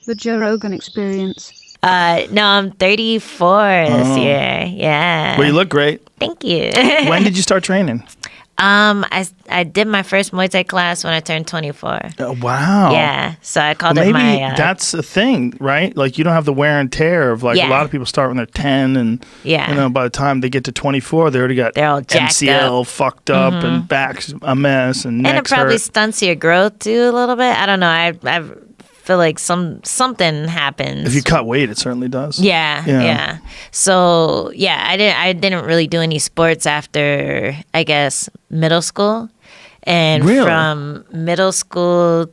The Joe Rogan Experience. No, I'm 34 this year. Yeah. Well, you look great. Thank you. When did you start training? I did my first Muay Thai class when I turned 24. Wow. Yeah. So I called Well, it maybe my... that's a thing, right? Like you don't have the wear and tear of like a lot of people start when they're 10 and by the time they get to 24, they already got they're all jacked MCL up. fucked up and back's a mess and necks And it probably hurt. stunts your growth too a little bit. I don't know. I feel like something happens. If you cut weight, it certainly does. Yeah. So I didn't really do any sports after I guess middle school, and from middle school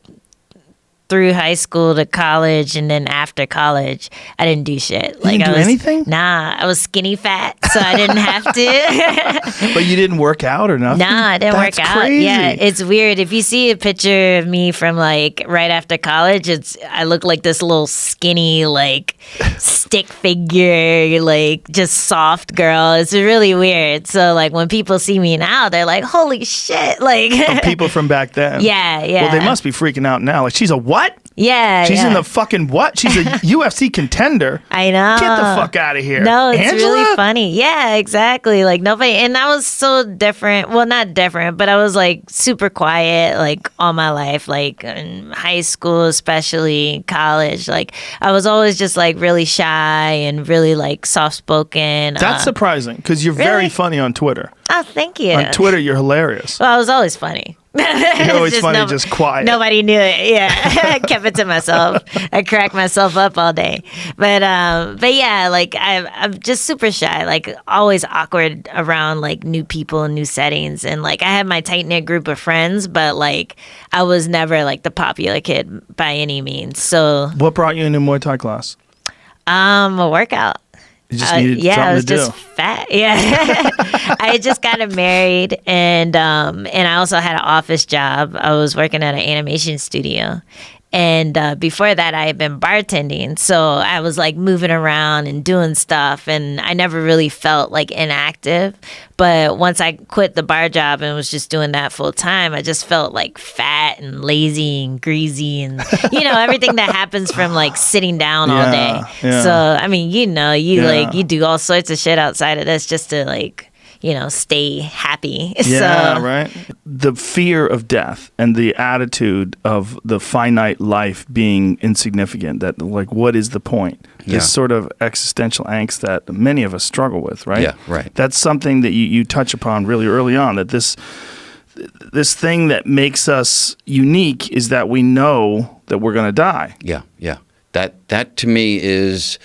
through high school to college, and then after college, I didn't do shit. You didn't do anything? Nah, I was skinny fat, so I didn't have to. But you didn't work out or nothing? Nah, I didn't work out. Crazy. Yeah, it's weird. If you see a picture of me from like right after college, I look like this little skinny like stick figure, like just soft girl. It's really weird. So like when people see me now, they're like, "Holy shit!" Like people from back then. Yeah. Well, they must be freaking out now. Like she's a what? Yeah, she's in the fucking what? She's a UFC contender. I know. Get the fuck out of here. No, it's Angela? really funny. Yeah, exactly. Like nobody, and I was so different. Well, not different, but I was like super quiet, like all my life, like in high school, especially college. Like I was always just like really shy and really like soft spoken. That's surprising because you're very funny on Twitter. Oh, thank you. On Twitter, you're hilarious. Well, I was always funny. You're always funny, just quiet. Nobody knew it. Yeah, I kept it to myself. I cracked myself up all day. But yeah, like I'm just super shy. Like always awkward around like new people and new settings. And like I had my tight knit group of friends, but like I was never like the popular kid by any means. So what brought you into Muay Thai class? A workout. You just needed something I was to do. just fat. Yeah, I had just gotten married, and I also had an office job. I was working at an animation studio, and before that, I had been bartending. So I was like moving around and doing stuff, and I never really felt like inactive. But once I quit the bar job and was just doing that full time, I just felt like fat and lazy and greasy and, everything that happens from like sitting down all day. Yeah. So, I mean, like you do all sorts of shit outside of this just to like, stay happy. Yeah, so, right. The fear of death and the attitude of the finite life being insignificant, that like, what is the point? This sort of existential angst that many of us struggle with, right? Yeah, right. That's something that you touch upon really early on, that this thing that makes us unique is that we know that we're going to die. Yeah. That to me is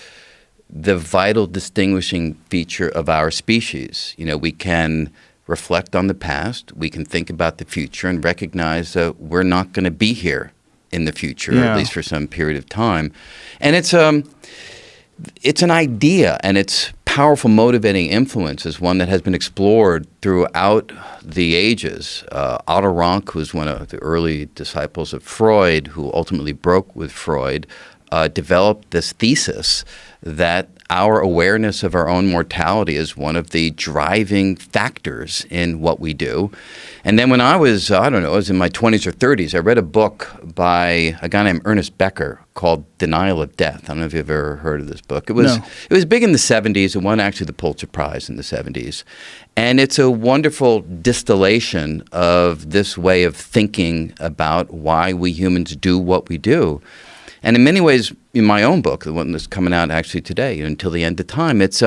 the vital distinguishing feature of our species. We can reflect on the past, we can think about the future and recognize that we're not going to be here in the future, at least for some period of time. And it's an idea, and its powerful motivating influence is one that has been explored throughout the ages. Otto Rank, who was one of the early disciples of Freud, who ultimately broke with Freud, developed this thesis that our awareness of our own mortality is one of the driving factors in what we do. And then when I was in my 20s or 30s, I read a book by a guy named Ernest Becker called Denial of Death. I don't know if you've ever heard of this book. It was big in the 70s. It won actually the Pulitzer Prize in the 70s. And it's a wonderful distillation of this way of thinking about why we humans do what we do. And in many ways, in my own book, the one that's coming out actually today, Until the End of Time, it's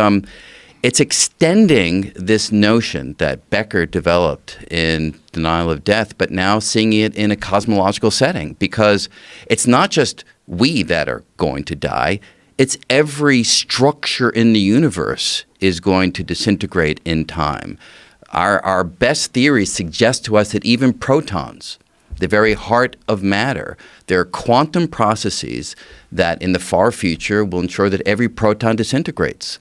extending this notion that Becker developed in Denial of Death, but now seeing it in a cosmological setting, because it's not just we that are going to die, it's every structure in the universe is going to disintegrate in time. Our best theories suggest to us that even protons, the very heart of matter, there are quantum processes that in the far future will ensure that every proton disintegrates,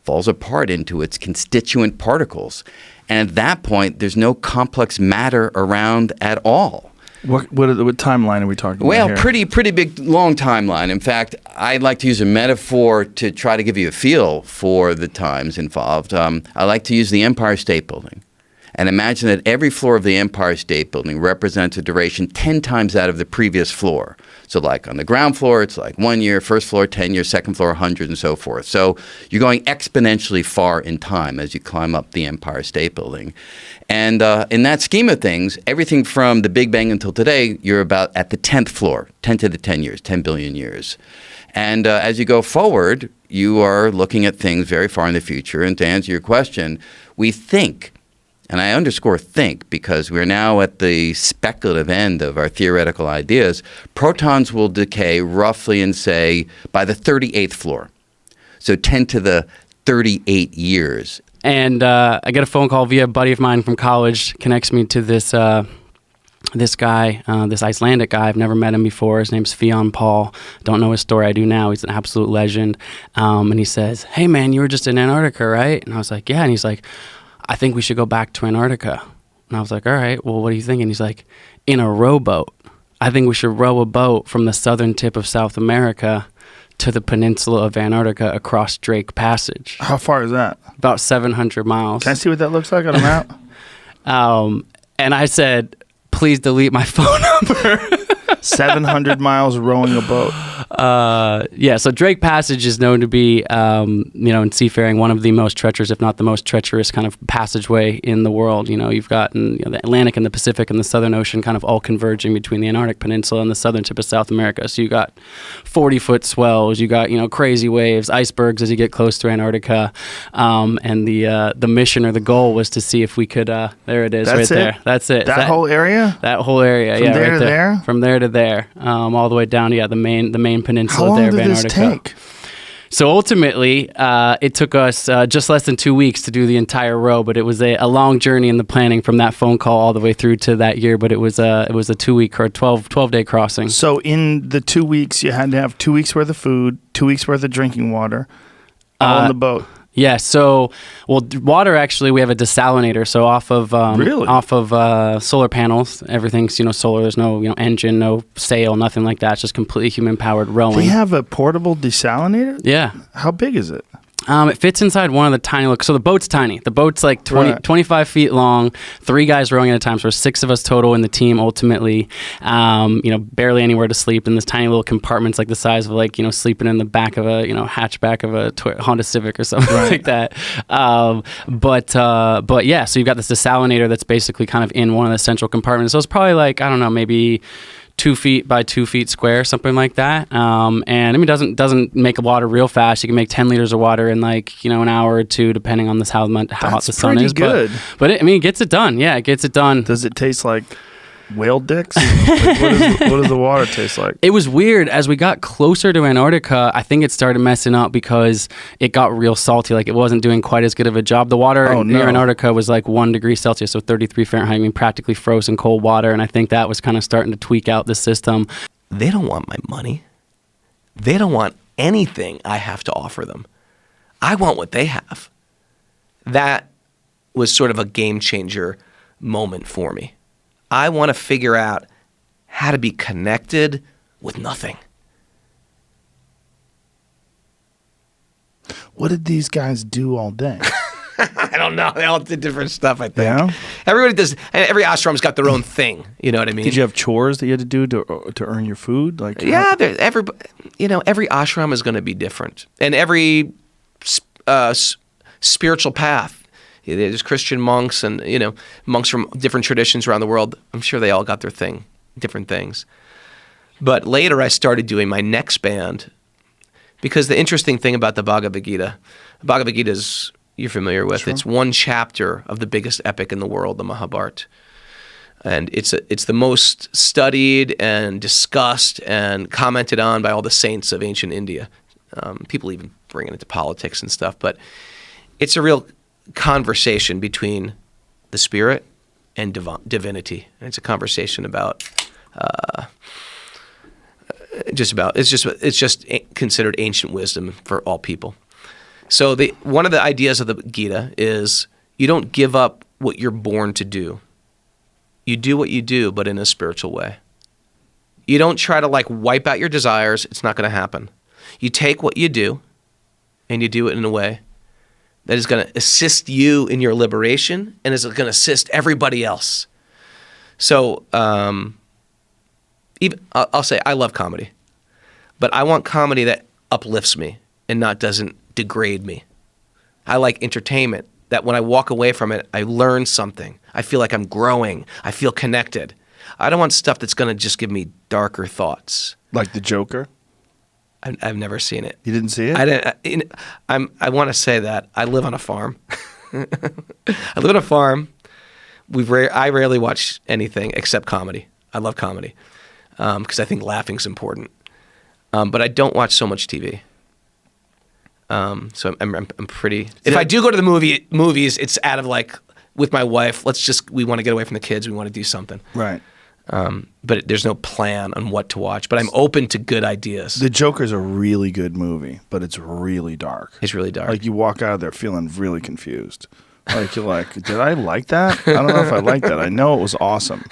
falls apart into its constituent particles. And at that point, there's no complex matter around at all. What timeline are we talking about Well, here? pretty big, long timeline. In fact, I'd like to use a metaphor to try to give you a feel for the times involved. I like to use the Empire State Building. And imagine that every floor of the Empire State Building represents a duration 10 times out of the previous floor. So like on the ground floor, it's like 1 year, first floor 10 years, second floor 100, and so forth. So you're going exponentially far in time as you climb up the Empire State Building. And in that scheme of things, everything from the Big Bang until today, you're about at the 10th floor, 10 to the 10 years, 10 billion years. And as you go forward, you are looking at things very far in the future. And to answer your question, we think, and I underscore think because we're now at the speculative end of our theoretical ideas, protons will decay roughly in, say, by the 38th floor. So 10 to the 38 years. And I get a phone call via a buddy of mine from college, connects me to this guy, this Icelandic guy. I've never met him before. His name's Fionn Paul. Don't know his story. I do now. He's an absolute legend. And he says, "Hey, man, you were just in Antarctica, right?" And I was like, "Yeah." And he's like, "I think we should go back to Antarctica." And I was like, "All right, well, what are you thinking?" He's like, "In a rowboat. I think we should row a boat from the southern tip of South America to the peninsula of Antarctica across Drake Passage." How far is that? About 700 miles. Can I see what that looks like on a map? And I said, "Please delete my phone number." 700 miles rowing a boat. Yeah, so Drake Passage is known to be, in seafaring, one of the most treacherous, if not the most treacherous kind of passageway in the world. You know, you've got the Atlantic and the Pacific and the Southern Ocean kind of all converging between the Antarctic Peninsula and the southern tip of South America. So you got 40-foot swells, you got, crazy waves, icebergs as you get close to Antarctica. And the mission or the goal was to see if we could, there it is. That's right it? there. That's it. That whole area? That whole area, From yeah. there right to there? From there to there. All the way down, the main peninsula How long there of did this Antarctica. take? So ultimately, it took us just less than 2 weeks to do the entire row, but it was a long journey in the planning from that phone call all the way through to that year. But it was a 2-week or 12-day crossing. So in the 2 weeks, you had to have 2 weeks worth of food, 2 weeks worth of drinking water, all on the boat. Yeah. So, water actually, we have a desalinator. So off of solar panels, everything's solar. There's no engine, no sail, nothing like that. It's just completely human powered rowing. They have a portable desalinator? Yeah. How big is it? It fits inside one of the tiny so the boat's tiny. The boat's like 25 feet long, 3 guys rowing at a time. So there's 6 of us total in the team ultimately. Barely anywhere to sleep in this tiny little compartments like the size of sleeping in the back of a, hatchback of a Honda Civic or something like that. But yeah, so you've got this desalinator that's basically kind of in one of the central compartments. So it's probably maybe 2 feet by 2 feet square, something like that. And doesn't make water real fast. You can make 10 liters of water in an hour or two, depending on how hot the sun is. Good. But it gets it done. Yeah, it gets it done. Does it taste like whale dicks? What does the water taste like? It was weird. As we got closer to Antarctica, I think it started messing up because it got real salty. It wasn't doing quite as good of a job. The water near Antarctica was 1 degree Celsius, so 33 Fahrenheit, practically frozen cold water. And I think that was kind of starting to tweak out the system. They don't want my money. They don't want anything I have to offer them. I want what they have. That was sort of a game changer moment for me. I want to figure out how to be connected with nothing. What did these guys do all day? I don't know. They all did different stuff, I think. Yeah? Everybody does. Every ashram's got their own thing. You know what I mean? Did you have chores that you had to do to earn your food? Yeah, every ashram is going to be different. And every spiritual path. There's Christian monks and, monks from different traditions around the world. I'm sure they all got their thing, different things. But later I started doing my next band because the interesting thing about the Bhagavad-Gita is, you're familiar with, it's one chapter of the biggest epic in the world, the Mahabharata. And it's the most studied and discussed and commented on by all the saints of ancient India. People even bring it into politics and stuff. But it's a real conversation between the spirit and divinity. And it's a conversation about it's just considered ancient wisdom for all people. So one of the ideas of the Gita is you don't give up what you're born to do. You do what you do, but in a spiritual way. You don't try to wipe out your desires. It's not going to happen. You take what you do and you do it in a way that is going to assist you in your liberation and is going to assist everybody else. So even I'll say I love comedy, but I want comedy that uplifts me and doesn't degrade me. I like entertainment that when I walk away from it, I learn something. I feel like I'm growing. I feel connected. I don't want stuff that's going to just give me darker thoughts. Like The Joker? I've never seen it. You didn't see it? I didn't. I want to say that I live on a farm. I live on a farm. I rarely watch anything except comedy. I love comedy because I think laughing's important. But I don't watch so much TV. So I'm pretty. If I do go to the movies, it's out of like with my wife. We want to get away from the kids. We want to do something. Right. But there's no plan on what to watch. But I'm open to good ideas. The Joker's a really good movie, but it's really dark. It's really dark. Like you walk out of there feeling really confused. Like you're like, did I like that? I don't know if I like that. I know it was awesome.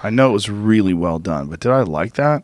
I know it was really well done, but did I like that?